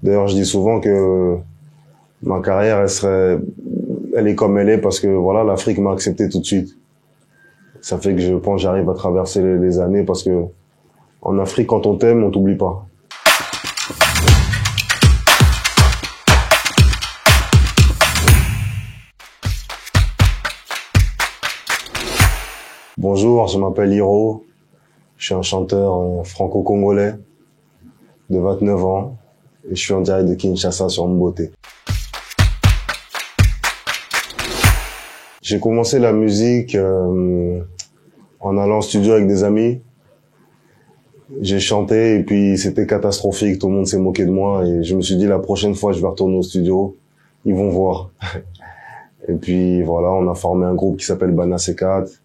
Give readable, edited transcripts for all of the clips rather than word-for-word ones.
D'ailleurs, je dis souvent que ma carrière, elle est comme elle est parce que voilà, l'Afrique m'a accepté tout de suite. Ça fait que je pense que j'arrive à traverser les années parce que en Afrique, quand on t'aime, on t'oublie pas. Bonjour, je m'appelle Hiro. Je suis un chanteur franco-congolais de 29 ans et je suis en direct de Kinshasa sur Mboté. J'ai commencé la musique en allant au studio avec des amis. J'ai chanté et puis c'était catastrophique, tout le monde s'est moqué de moi et je me suis dit la prochaine fois je vais retourner au studio, ils vont voir. Et puis voilà, on a formé un groupe qui s'appelle Bana C4.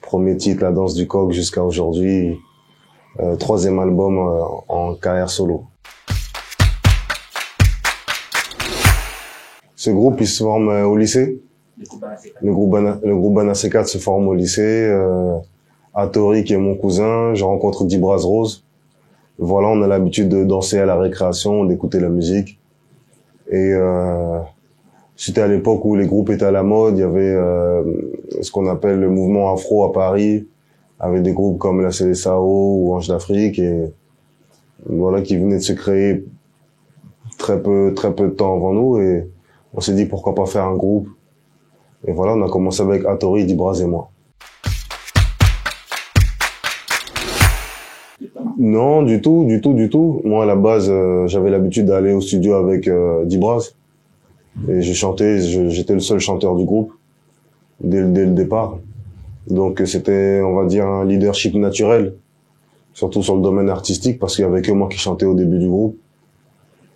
Premier titre, La Danse du Coq jusqu'à aujourd'hui. Troisième album en carrière solo. Ce groupe, il se forme au lycée. Le groupe Bana C4 se forme au lycée. Atori, qui est mon cousin, je rencontre Dibraz Rose. Voilà, on a l'habitude de danser à la récréation, d'écouter la musique. Et c'était à l'époque où les groupes étaient à la mode. Il y avait ce qu'on appelle le mouvement afro à Paris, avec des groupes comme la CDSAO ou Ange d'Afrique, et voilà, qui venaient de se créer très peu de temps avant nous, et on s'est dit pourquoi pas faire un groupe. Et voilà, on a commencé avec Atori, Dibraz et moi. Non, du tout. Moi, à la base, j'avais l'habitude d'aller au studio avec Dibraz. Et j'ai chanté, j'étais le seul chanteur du groupe dès le départ. Donc c'était, on va dire, un leadership naturel, surtout sur le domaine artistique, parce qu'il y avait que moi qui chantais au début du groupe.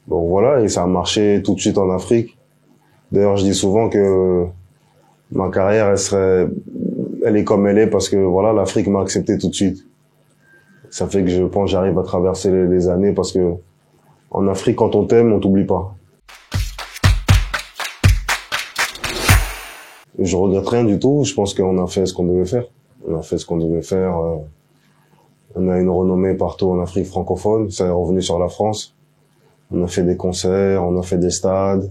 Donc voilà, et ça a marché tout de suite en Afrique. D'ailleurs, je dis souvent que ma carrière, elle est comme elle est parce que voilà, l'Afrique m'a accepté tout de suite. Ça fait que je pense que j'arrive à traverser les années parce que en Afrique, quand on t'aime, on t'oublie pas. Je regrette rien du tout. Je pense qu'on a fait ce qu'on devait faire. On a fait ce qu'on devait faire. On a une renommée partout en Afrique francophone. Ça est revenu sur la France. On a fait des concerts, on a fait des stades.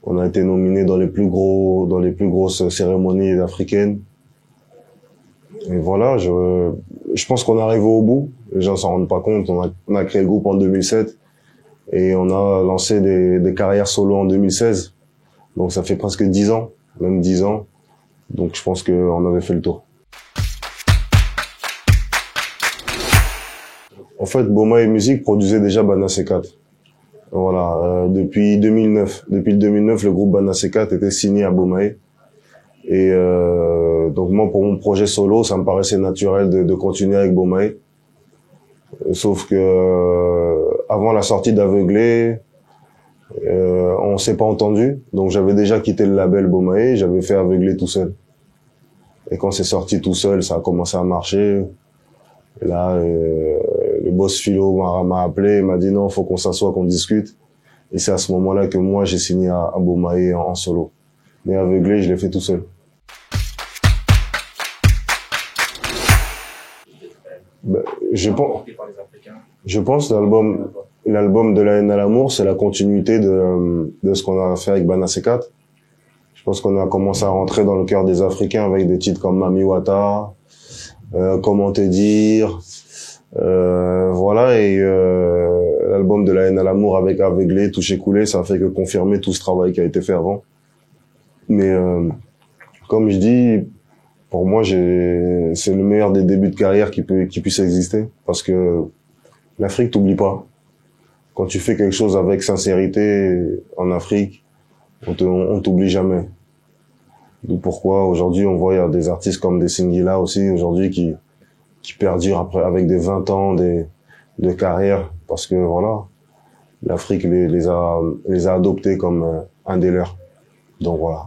On a été nominé dans les plus grosses cérémonies africaines. Et voilà, je pense qu'on est arrivé au bout. Les gens s'en rendent pas compte. On a créé le groupe en 2007 et on a lancé des carrières solo en 2016. Donc ça fait presque 10 ans. Même 10 ans. Donc je pense qu'on avait fait le tour. En fait, Bomae Music produisait déjà Bana C4. Voilà, depuis 2009. Depuis le 2009, le groupe Bana C4 était signé à Bomae. Et donc moi, pour mon projet solo, ça me paraissait naturel de continuer avec Bomae. Sauf que avant la sortie d'Aveuglé, on s'est pas entendu, donc j'avais déjà quitté le label Bomae, j'avais fait Aveuglé tout seul. Et quand c'est sorti tout seul, ça a commencé à marcher. Et là, le boss Philo m'a appelé, il m'a dit non, faut qu'on s'assoie, qu'on discute. Et c'est à ce moment-là que moi j'ai signé à Bomae en solo. Mais Aveuglé, je l'ai fait tout seul. Ben, je pense l'album de la haine à l'amour, c'est la continuité de ce qu'on a fait avec Bana C4. Je pense qu'on a commencé à rentrer dans le cœur des Africains avec des titres comme Mami Wata, Comment te dire, voilà, et l'album de la haine à l'amour avec Aveuglé, Touché Coulé, ça a fait que confirmer tout ce travail qui a été fait avant. Mais comme je dis, pour moi, c'est le meilleur des débuts de carrière qui puisse exister, parce que l'Afrique t'oublie pas. Quand tu fais quelque chose avec sincérité en Afrique, on t'oublie jamais. D'où pourquoi aujourd'hui on voit il y a des artistes comme des Singila aussi aujourd'hui qui perdurent après avec des 20 ans de carrière parce que voilà, l'Afrique les a adoptés comme un des leurs. Donc voilà.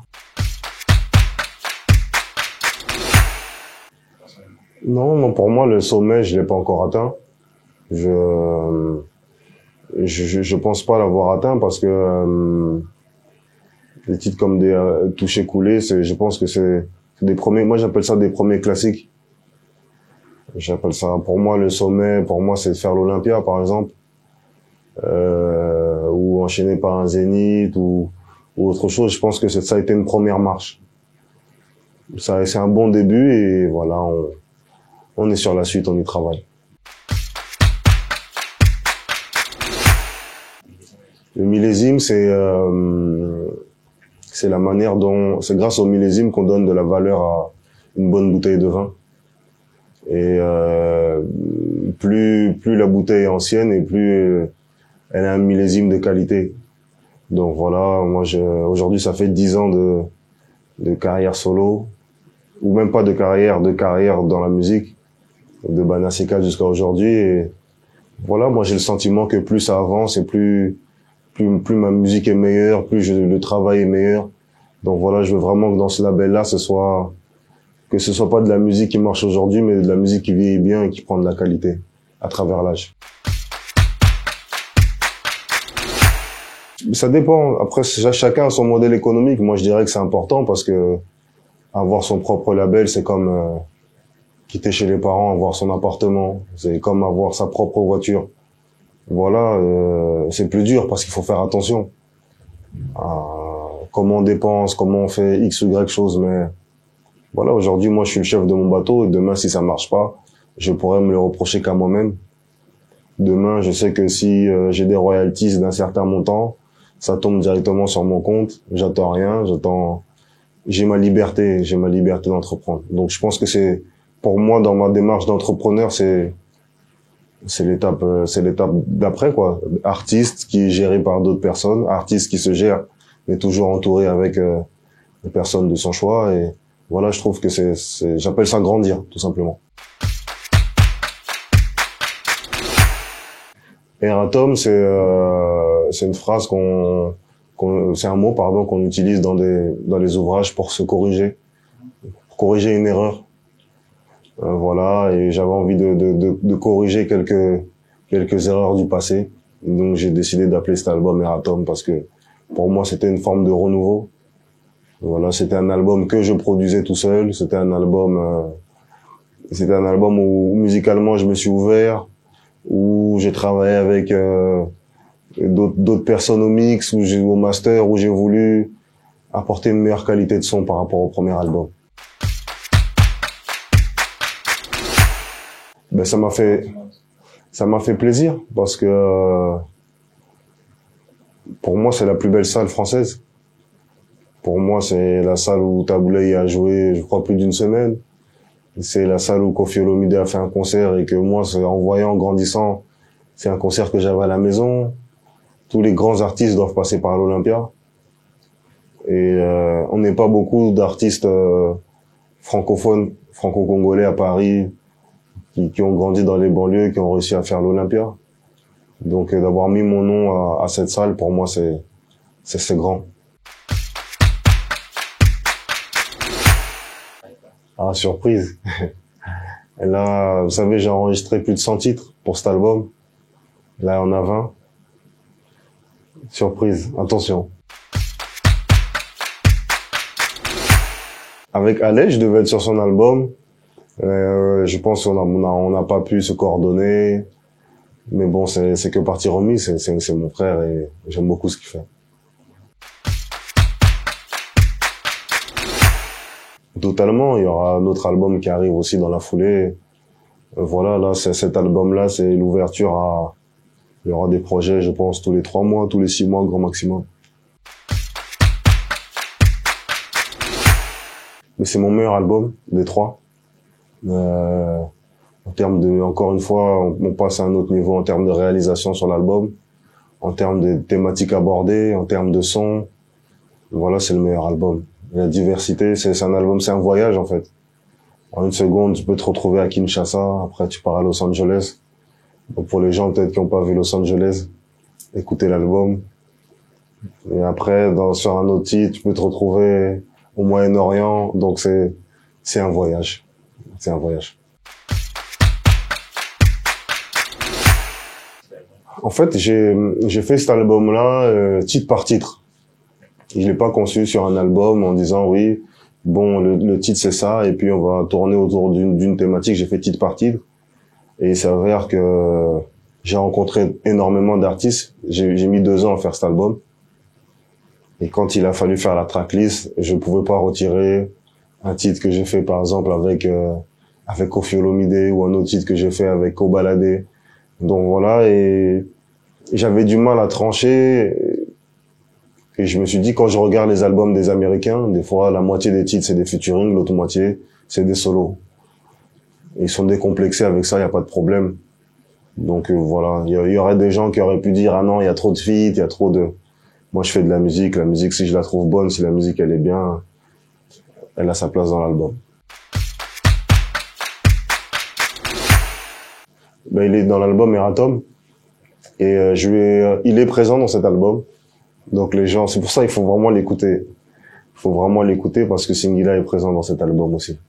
Non, pour moi le sommet je l'ai pas encore atteint. Je pense pas l'avoir atteint parce que des titres comme des Touché Coulé, je pense que c'est des premiers, moi j'appelle ça des premiers classiques. J'appelle ça, pour moi le sommet, pour moi c'est de faire l'Olympia par exemple. enchaîné par un Zénith ou autre chose. Je pense que ça a été une première marche. Ça, c'est un bon début et voilà, on est sur la suite, on y travaille. Le millésime, c'est la manière dont, c'est grâce au millésime qu'on donne de la valeur à une bonne bouteille de vin. Et plus la bouteille est ancienne et plus elle a un millésime de qualité. Donc voilà, moi aujourd'hui ça fait 10 ans de carrière solo, ou même pas de carrière dans la musique, de Banaseka jusqu'à aujourd'hui. Et voilà, moi j'ai le sentiment que plus ça avance et plus ma musique est meilleure, plus le travail est meilleur. Donc voilà, je veux vraiment que dans ce label-là, que ce soit pas de la musique qui marche aujourd'hui, mais de la musique qui vieillit bien et qui prend de la qualité à travers l'âge. Ça dépend. Après, chacun a son modèle économique. Moi, je dirais que c'est important parce que avoir son propre label, c'est comme quitter chez les parents, avoir son appartement. C'est comme avoir sa propre voiture. Voilà, c'est plus dur parce qu'il faut faire attention à comment on dépense, comment on fait X ou Y chose. Mais voilà, aujourd'hui, moi, je suis le chef de mon bateau et demain, si ça marche pas, je pourrais me le reprocher qu'à moi-même. Demain, je sais que si j'ai des royalties d'un certain montant, ça tombe directement sur mon compte. J'attends rien, j'ai ma liberté d'entreprendre. Donc, je pense que pour moi, dans ma démarche d'entrepreneur, c'est l'étape d'après, quoi. Artiste qui est géré par d'autres personnes, artiste qui se gère, mais toujours entouré avec des personnes de son choix. Et voilà, je trouve que j'appelle ça grandir, tout simplement. Erratum, c'est une phrase c'est un mot, pardon, qu'on utilise dans les ouvrages pour se corriger, pour corriger une erreur. Voilà, et j'avais envie de corriger quelques erreurs du passé. Donc j'ai décidé d'appeler cet album Erratum parce que pour moi c'était une forme de renouveau. Voilà, c'était un album que je produisais tout seul, c'était un album où musicalement je me suis ouvert, où j'ai travaillé avec d'autres personnes au mix, au master, où j'ai voulu apporter une meilleure qualité de son par rapport au premier album. Ben ça m'a fait plaisir parce que pour moi c'est la plus belle salle française. Pour moi c'est la salle où Taboulay a joué, je crois, plus d'une semaine. C'est la salle où Koffi Olomide a fait un concert et que moi, en grandissant, c'est un concert que j'avais à la maison. Tous les grands artistes doivent passer par l'Olympia. Et on n'est pas beaucoup d'artistes francophones, franco-congolais à Paris, qui ont grandi dans les banlieues, qui ont réussi à faire l'Olympia. Donc d'avoir mis mon nom à cette salle, pour moi, c'est grand. Ah, surprise. Et là, vous savez, j'ai enregistré plus de 100 titres pour cet album. Là, on a 20. Surprise, attention. Avec Alej, je devais être sur son album. Je pense qu'on n'a pas pu se coordonner. Mais bon, c'est que partie remise. C'est mon frère et j'aime beaucoup ce qu'il fait. Totalement, il y aura un autre album qui arrive aussi dans la foulée. Voilà, là, cet album-là, c'est l'ouverture il y aura des projets, je pense, tous les 3 mois, tous les 6 mois, grand maximum. Mais c'est mon meilleur album, des 3. En termes encore une fois, on passe à un autre niveau en termes de réalisation sur l'album, en termes de thématiques abordées, en termes de son. Voilà, c'est le meilleur album. La diversité, c'est un album, c'est un voyage en fait. En une seconde, tu peux te retrouver à Kinshasa, après tu pars à Los Angeles. Donc pour les gens peut-être qui n'ont pas vu Los Angeles, écoutez l'album. Et après, sur un autre titre, tu peux te retrouver au Moyen-Orient. Donc c'est un voyage. C'est un voyage. En fait, j'ai fait cet album-là titre par titre. Je l'ai pas conçu sur un album en disant oui, bon, le titre c'est ça, et puis on va tourner autour d'une thématique. J'ai fait titre par titre, et il s'avère que j'ai rencontré énormément d'artistes. J'ai mis 2 ans à faire cet album. Et quand il a fallu faire la tracklist, je pouvais pas retirer un titre que j'ai fait, par exemple, avec Koffi Olomide, ou un autre titre que j'ai fait avec Kobalade. Donc voilà, et j'avais du mal à trancher. Et je me suis dit, quand je regarde les albums des Américains, des fois, la moitié des titres, c'est des featuring, l'autre moitié, c'est des solos. Ils sont décomplexés avec ça, il n'y a pas de problème. Donc voilà, il y aurait des gens qui auraient pu dire, ah non, il y a trop de feats, il y a trop de... Moi, je fais de la musique, si je la trouve bonne, si la musique, elle est bien, elle a sa place dans l'album. Ben, il est dans l'album Eratom, et il est présent dans cet album. Donc les gens, c'est pour ça qu'il faut vraiment l'écouter. Il faut vraiment l'écouter parce que Singila est présent dans cet album aussi.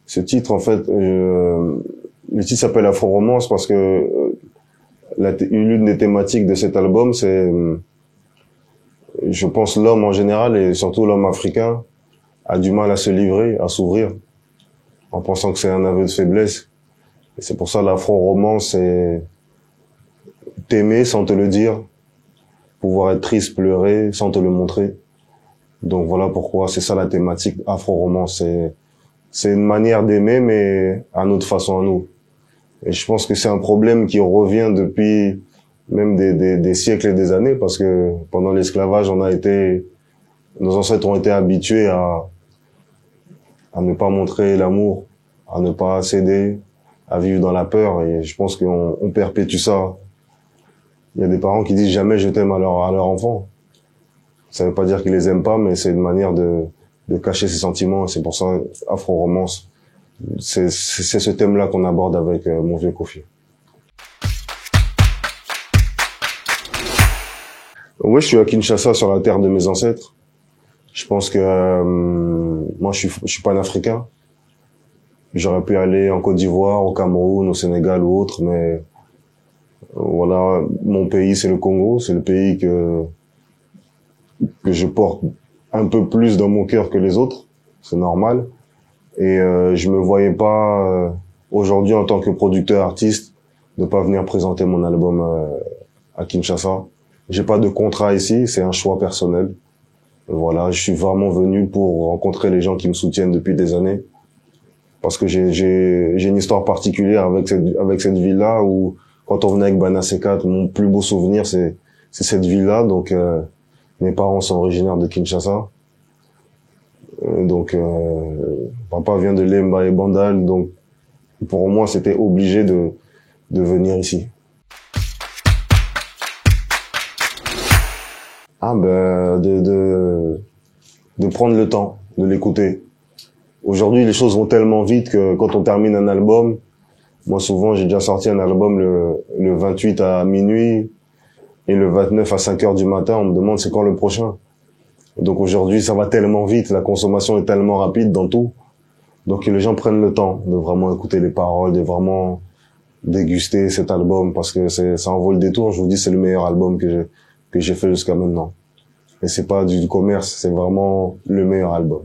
Ce titre, en fait, le titre s'appelle Afro Romance parce que l'une des thématiques de cet album, c'est, je pense, l'homme en général et surtout l'homme africain a du mal à se livrer, à s'ouvrir, en pensant que c'est un aveu de faiblesse. Et c'est pour ça l'Afro Romance, c'est t'aimer sans te le dire, pouvoir être triste, pleurer sans te le montrer. Donc voilà pourquoi c'est ça la thématique Afro-Romance. C'est une manière d'aimer, mais à notre façon à nous. Et je pense que c'est un problème qui revient depuis même des siècles et des années, parce que pendant l'esclavage, nos ancêtres ont été habitués à ne pas montrer l'amour, à ne pas céder, à vivre dans la peur. Et je pense qu'on perpétue ça. Il y a des parents qui disent jamais je t'aime à leur enfant. Ça veut pas dire qu'ils les aiment pas, mais c'est une manière de cacher ses sentiments. C'est pour ça, Afro-Romance, c'est ce thème-là qu'on aborde avec mon vieux Koffi. Oui, je suis à Kinshasa, sur la terre de mes ancêtres. Je pense que moi, je suis panafricain. J'aurais pu aller en Côte d'Ivoire, au Cameroun, au Sénégal ou autre, mais voilà, mon pays, c'est le Congo. C'est le pays que je porte un peu plus dans mon cœur que les autres. C'est normal. Et je me voyais pas aujourd'hui en tant que producteur artiste ne pas venir présenter mon album à Kinshasa. J'ai pas de contrat ici, c'est un choix personnel. Voilà, je suis vraiment venu pour rencontrer les gens qui me soutiennent depuis des années, parce que j'ai une histoire particulière avec cette ville-là, où quand on venait avec Bana C4, mon plus beau souvenir c'est cette ville-là. Donc mes parents sont originaires de Kinshasa. Donc papa vient de Lemba et Bandal, donc pour moi c'était obligé de venir ici. Ah ben de prendre le temps de l'écouter. Aujourd'hui les choses vont tellement vite que quand on termine un album, moi souvent j'ai déjà sorti un album le 28 à minuit et le 29 à 5 heures du matin, on me demande c'est quand le prochain. Donc aujourd'hui ça va tellement vite, la consommation est tellement rapide dans tout. Donc les gens prennent le temps de vraiment écouter les paroles, de vraiment déguster cet album, parce que ça en vaut le détour. Je vous dis, c'est le meilleur album que j'ai fait jusqu'à maintenant. Et c'est pas du commerce, c'est vraiment le meilleur album.